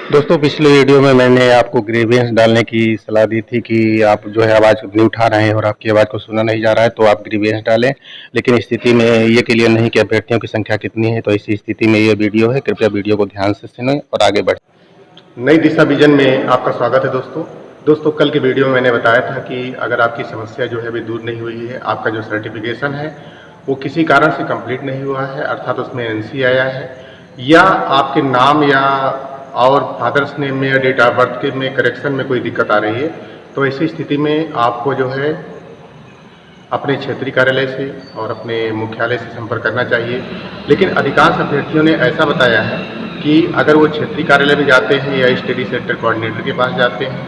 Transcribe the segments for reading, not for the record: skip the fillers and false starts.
दोस्तों पिछले वीडियो में मैंने आपको ग्रीवियंस डालने की सलाह दी थी कि आप जो है आवाज़ नहीं उठा रहे हैं और आपकी आवाज़ को सुना नहीं जा रहा है तो आप ग्रीवियंस डालें। लेकिन स्थिति में ये क्लियर नहीं कि अभ्यर्थियों की संख्या कितनी है, तो ऐसी स्थिति में ये वीडियो है। कृपया वीडियो को ध्यान से सुनें और आगे बढ़ें। नई दिशा विजन में आपका स्वागत है दोस्तों कल के वीडियो में मैंने बताया था कि अगर आपकी समस्या जो है अभी दूर नहीं हुई है, आपका जो सर्टिफिकेशन है वो किसी कारण से कंप्लीट नहीं हुआ है, अर्थात उसमें एनसी आया है, या आपके नाम या और फादर्स नेम में या डेट ऑफ बर्थ के में करेक्शन में कोई दिक्कत आ रही है, तो ऐसी स्थिति में आपको जो है अपने क्षेत्रीय कार्यालय से और अपने मुख्यालय से संपर्क करना चाहिए। लेकिन अधिकांश अभ्यर्थियों ने ऐसा बताया है कि अगर वो क्षेत्रीय कार्यालय में जाते हैं या स्टडी सेंटर कोऑर्डिनेटर के पास जाते हैं,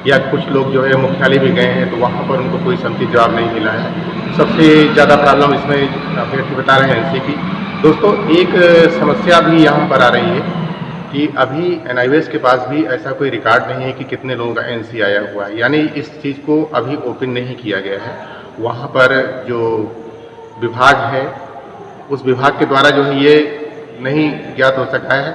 या कुछ लोग जो है मुख्यालय भी गए हैं तो वहाँ पर उनको कोई समुचित जवाब नहीं मिला है। सबसे ज़्यादा प्रॉब्लम इसमें अभ्यर्थी बता रहे हैं एनसी की। दोस्तों एक समस्या भी यहाँ पर आ रही है कि अभी एनआईवीएस के पास भी ऐसा कोई रिकॉर्ड नहीं है कि कितने लोगों का एनसी आया हुआ है, यानी इस चीज़ को अभी ओपन नहीं किया गया है। वहाँ पर जो विभाग है उस विभाग के द्वारा जो है ये नहीं ज्ञात हो सका है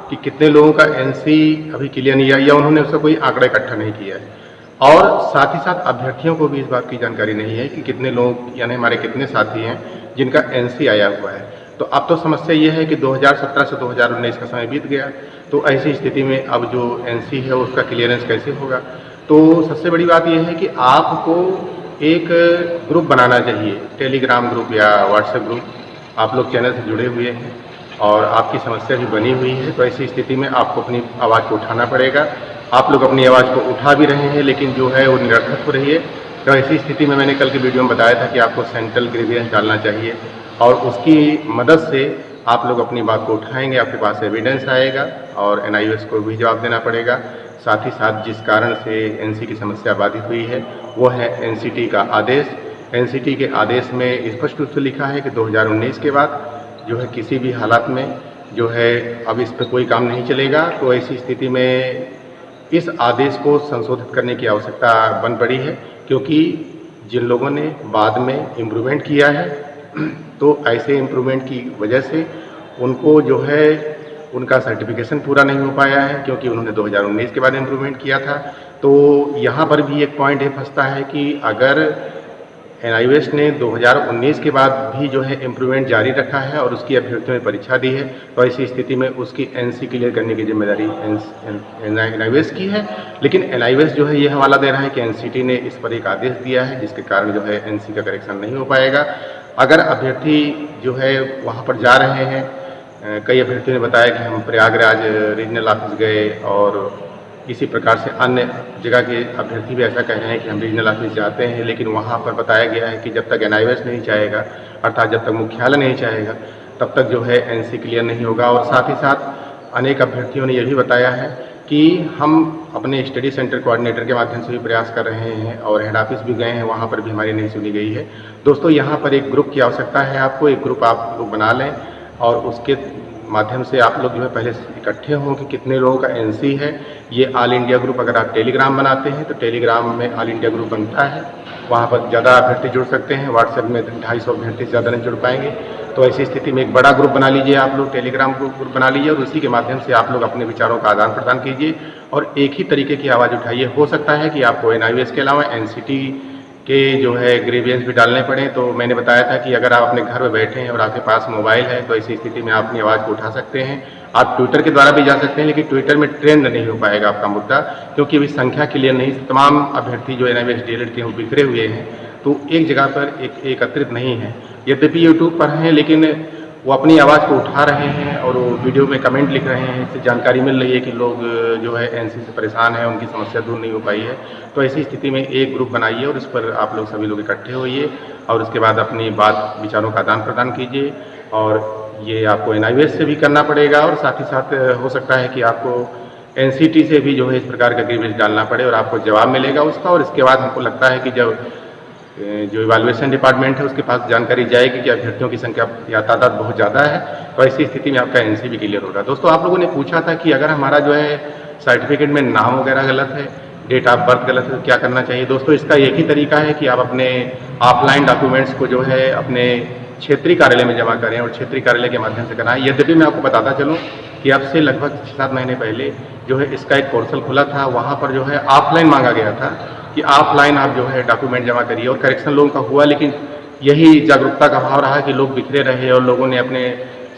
कि कितने लोगों का एनसी अभी क्लियर नहीं है, या उन्होंने उसका कोई आंकड़ा इकट्ठा नहीं किया है। और साथ ही साथ अभ्यर्थियों को भी इस बात की जानकारी नहीं है कि कितने लोग यानी हमारे कितने साथी हैं जिनका एनसी आया हुआ है। तो अब तो समस्या ये है कि 2017 से 2019 का समय बीत गया, तो ऐसी स्थिति में अब जो एनसी है उसका क्लियरेंस कैसे होगा। तो सबसे बड़ी बात यह है कि आपको एक ग्रुप बनाना चाहिए, टेलीग्राम ग्रुप या व्हाट्सएप ग्रुप। आप लोग चैनल से जुड़े हुए हैं और आपकी समस्या भी बनी हुई है, तो ऐसी स्थिति में आपको अपनी आवाज़ को उठाना पड़ेगा। आप लोग अपनी आवाज़ को उठा भी रहे हैं लेकिन जो है वो निरर्थक हो रही है। तो ऐसी स्थिति में मैंने कल के वीडियो में बताया था कि आपको सेंट्रल ग्रीवियंस डालना चाहिए और उसकी मदद से आप लोग अपनी बात को उठाएंगे, आपके पास एविडेंस आएगा और एनआईवीएस को भी जवाब देना पड़ेगा। साथ ही साथ जिस कारण से एनसी की समस्या बाधित हुई है वो है एनसीटी का आदेश। एनसीटी के आदेश में स्पष्ट रूप से लिखा है कि 2019 के बाद जो है किसी भी हालात में जो है अब इस पर कोई काम नहीं चलेगा। तो ऐसी स्थिति में इस आदेश को संशोधित करने की आवश्यकता बन पड़ी है, क्योंकि जिन लोगों ने बाद में इम्प्रूवमेंट किया है तो ऐसे इम्प्रूवमेंट की वजह से उनको जो है उनका सर्टिफिकेशन पूरा नहीं हो पाया है, क्योंकि उन्होंने 2019 के बाद इम्प्रूवमेंट किया था। तो यहाँ पर भी एक पॉइंट ये फंसता है कि अगर एनआईवीएस ने 2019 के बाद भी जो है इम्प्रूवमेंट जारी रखा है और उसकी अभ्यर्थियों ने परीक्षा दी है, तो ऐसी स्थिति में उसकी एनसी क्लियर करने की जिम्मेदारी एनआईवीएस की है। लेकिन एनआईवीएस जो है ये हवाला दे रहा है कि एनसीटी ने इस पर एक आदेश दिया है जिसके कारण जो है एनसी का करेक्शन नहीं हो पाएगा। अगर अभ्यर्थी जो है वहाँ पर जा रहे हैं, कई अभ्यर्थियों ने बताया कि हम प्रयागराज रीजनल ऑफिस गए और इसी प्रकार से अन्य जगह के अभ्यर्थी भी ऐसा कह रहे हैं कि हम रीजनल ऑफिस जाते हैं, लेकिन वहाँ पर बताया गया है कि जब तक एनआईवीएस नहीं चाहेगा, अर्थात जब तक मुख्यालय नहीं चाहेगा, तब तक जो है एनसी क्लियर नहीं होगा। और साथ ही साथ अनेक अभ्यर्थियों ने यह भी बताया है कि हम अपने स्टडी सेंटर कोऑर्डिनेटर के माध्यम से भी प्रयास कर रहे हैं और हेड ऑफिस भी गए हैं, वहाँ पर भी हमारी नहीं सुनी गई है। दोस्तों यहाँ पर एक ग्रुप की आवश्यकता है, आपको एक ग्रुप आप लोग बना लें और उसके माध्यम से आप लोग जो है पहले इकट्ठे हों कि कितने लोगों का एनसी है। ये ऑल इंडिया ग्रुप, अगर आप टेलीग्राम बनाते हैं तो टेलीग्राम में ऑल इंडिया ग्रुप बनता है, वहाँ पर ज़्यादा अभ्यर्थी जुड़ सकते हैं। व्हाट्सएप में 250 अभ्यर्थी से ज़्यादा नहीं जुड़ पाएंगे। तो ऐसी स्थिति में एक बड़ा ग्रुप बना लीजिए, आप लोग टेलीग्राम ग्रुप बना लीजिए और उसी के माध्यम से आप लोग अपने विचारों का आदान प्रदान कीजिए और एक ही तरीके की आवाज़ उठाइए। हो सकता है कि आपको एनआईवीएस के अलावा एनसीटी के जो है ग्रीवियंस भी डालने पड़े। तो मैंने बताया था कि अगर आप अपने घर में बैठे हैं और आपके पास मोबाइल है तो ऐसी स्थिति में आप अपनी आवाज़ को उठा सकते हैं। आप ट्विटर के द्वारा भी जा सकते हैं, लेकिन ट्विटर में ट्रेंड नहीं हो पाएगा आपका मुद्दा, क्योंकि अभी संख्या क्लियर नहीं। तमाम अभ्यर्थी जो एनआईवीएस डीएलएड के वो बिखरे हुए हैं, तो एक जगह पर एकत्रित नहीं है। यद्यपि यूट्यूब पर हैं लेकिन वो अपनी आवाज़ को उठा रहे हैं और वो वीडियो में कमेंट लिख रहे हैं। इससे जानकारी मिल रही है कि लोग जो है एनसी से परेशान हैं, उनकी समस्या दूर नहीं हो पाई है। तो ऐसी स्थिति में एक ग्रुप बनाइए और इस पर आप लोग सभी लोग इकट्ठे होइए और उसके बाद अपनी बात विचारों का आदान प्रदान कीजिए। और ये आपको एनआईवीएस से भी करना पड़ेगा और साथ ही साथ हो सकता है कि आपको एनसीटी से भी जो है इस प्रकार का ग्रीवियंस डालना पड़े और आपको जवाब मिलेगा उसका। और इसके बाद हमको लगता है कि जब जो इवैल्यूएशन डिपार्टमेंट है उसके पास जानकारी जाएगी कि अभ्यर्थियों की संख्या या तादाद बहुत ज़्यादा है, तो ऐसी स्थिति में आपका एनसी भी क्लियर होगा। दोस्तों आप लोगों ने पूछा था कि अगर हमारा जो है सर्टिफिकेट में नाम वगैरह गलत है, डेट ऑफ बर्थ गलत है, तो क्या करना चाहिए। दोस्तों इसका एक ही तरीका है कि आप अपने ऑफलाइन डॉक्यूमेंट्स को जो है अपने क्षेत्रीय कार्यालय में जमा करें और क्षेत्रीय कार्यालय के माध्यम से कराएं। यद्यपि मैं आपको बताता चलूँ कि अब से लगभग 6-7 महीने पहले जो है इसका एक पोर्टल खुला था, वहाँ पर जो है ऑफलाइन मांगा गया था कि ऑफलाइन आप जो है डॉक्यूमेंट जमा करिए, और करेक्शन लोगों का हुआ, लेकिन यही जागरूकता का अभाव रहा कि लोग बिखरे रहे और लोगों ने अपने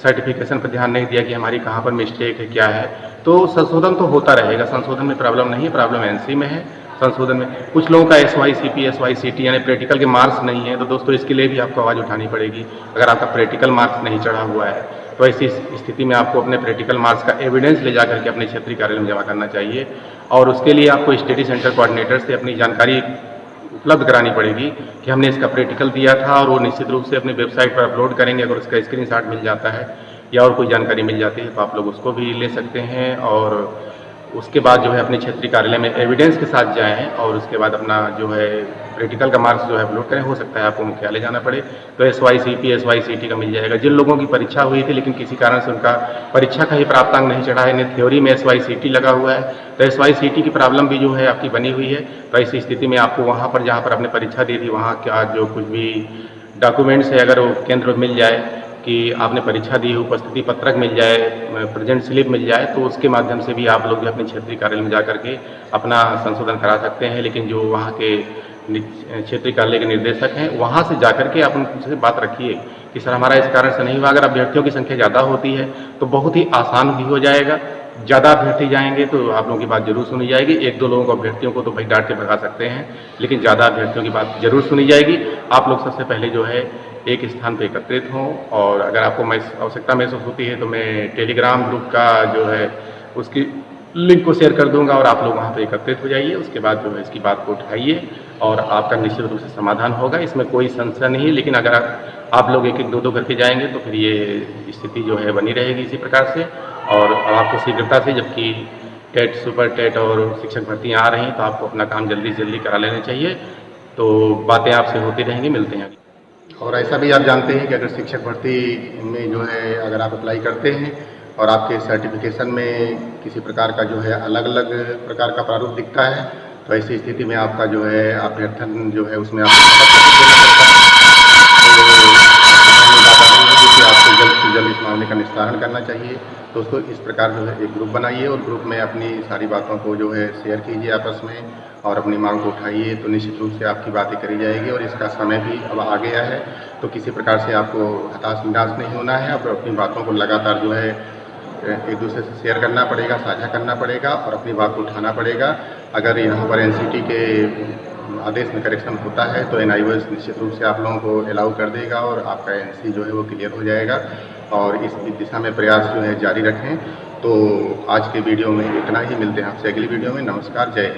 सर्टिफिकेशन पर ध्यान नहीं दिया कि हमारी कहाँ पर मिस्टेक है, क्या है। तो संशोधन तो होता रहेगा, संशोधन में प्रॉब्लम नहीं है, प्रॉब्लम एनसी में है। संशोधन में कुछ लोगों का SYCP SYCT यानी प्रैक्टिकल के मार्क्स नहीं है, तो दोस्तों इसके लिए भी आपको आवाज़ उठानी पड़ेगी। अगर आपका प्रैक्टिकल मार्क्स नहीं चढ़ा हुआ है तो ऐसी स्थिति में आपको अपने प्रैक्टिकल मार्क्स का एविडेंस ले जाकर के अपने क्षेत्रीय कार्यालय में जमा करना चाहिए, और उसके लिए आपको स्टडी सेंटर कोऑर्डिनेटर से अपनी जानकारी उपलब्ध करानी पड़ेगी कि हमने इसका प्रैक्टिकल दिया था, और वो निश्चित रूप से अपनी वेबसाइट पर अपलोड करेंगे। अगर उसका स्क्रीनशॉट मिल जाता है या और कोई जानकारी मिल जाती है तो आप लोग उसको भी ले सकते हैं, और उसके बाद जो है अपने क्षेत्रीय कार्यालय में एविडेंस के साथ जाएँ, और उसके बाद अपना जो है प्रैक्टिकल का मार्क्स जो है अपलोड करें। हो सकता है आपको मुख्यालय जाना पड़े तो SYCP SYCT का मिल जाएगा। जिन लोगों की परीक्षा हुई थी लेकिन किसी कारण से उनका परीक्षा का ही प्राप्तांक नहीं चढ़ा है, इन्हें थ्योरी में SYCT लगा हुआ है, तो SYCT की प्रॉब्लम भी जो है आपकी बनी हुई है। तो ऐसी स्थिति में आपको वहाँ पर जहाँ पर आपने परीक्षा दी थी वहाँ का जो कुछ भी डॉक्यूमेंट्स है, अगर वो केंद्र मिल जाए कि आपने परीक्षा दी, उपस्थिति पत्रक मिल जाए, प्रेजेंट स्लिप मिल जाए, तो उसके माध्यम से भी आप लोग अपने क्षेत्रीय कार्यालय में जा करके अपना संशोधन करा सकते हैं। लेकिन जो वहाँ के क्षेत्रीय कार्यालय के निर्देशक हैं वहाँ से जा करके आप उनसे बात रखिए कि सर हमारा इस कारण से नहीं हुआ। अगर अभ्यर्थियों की संख्या ज़्यादा होती है तो बहुत ही आसान भी हो जाएगा। ज़्यादा अभ्यर्थी जाएंगे तो आप लोगों की बात जरूर सुनी जाएगी। 1-2 लोगों को अभ्यर्थियों को तो भाई डांट के भगा सकते हैं, लेकिन ज़्यादा अभ्यर्थियों की बात जरूर सुनी जाएगी। आप लोग सबसे पहले जो है एक स्थान पर एकत्रित हों, और अगर आपको आवश्यकता महसूस होती है तो मैं टेलीग्राम ग्रुप का जो है उसकी लिंक को शेयर कर दूंगा, और आप लोग वहाँ पे एकत्रित हो जाइए। उसके बाद जो है इसकी बात को उठाइए और आपका निश्चित रूप से समाधान होगा, इसमें कोई संशय नहीं है। लेकिन अगर आप लोग 1-1 2-2 करके जाएंगे तो फिर ये स्थिति जो है बनी रहेगी इसी प्रकार से। और आपको शीघ्रता से, जबकि टेट, सुपर टेट और शिक्षक भर्तियाँ आ रही हैं, तो आपको अपना काम जल्दी से जल्दी करा लेना चाहिए। तो बातें आपसे होती रहेंगी, मिलते हैं। और ऐसा भी आप जानते हैं कि अगर शिक्षक भर्ती में जो है अगर आप अप्लाई करते हैं और आपके सर्टिफिकेशन में किसी प्रकार का जो है अलग-अलग प्रकार का प्रारूप दिखता है, तो ऐसी स्थिति में आपका जो है अभ्यर्थन जो है उसमें आपको जल्द से जल्द इस मामले का निस्तारण करना चाहिए। दोस्तों इस प्रकार जो है एक ग्रुप बनाइए और ग्रुप में अपनी सारी बातों को जो है शेयर कीजिए आपस में, और अपनी मांग को उठाइए, तो निश्चित रूप से आपकी बातें करी जाएगी। और इसका समय भी अब आ गया है, तो किसी प्रकार से आपको हताश निराश नहीं होना है। अब अपनी बातों को लगातार जो है एक दूसरे से शेयर करना पड़ेगा, साझा करना पड़ेगा और अपनी बात को उठाना पड़ेगा। अगर यहाँ पर NCT के आदेश में करेक्शन होता है तो NIOS निश्चित रूप से आप लोगों को अलाउ कर देगा, और आपका NC जो है वो क्लियर हो जाएगा। और इस दिशा में प्रयास जो है जारी रखें। तो आज के वीडियो में इतना ही, मिलते हैं आपसे अगली वीडियो में। नमस्कार, जय हिंद।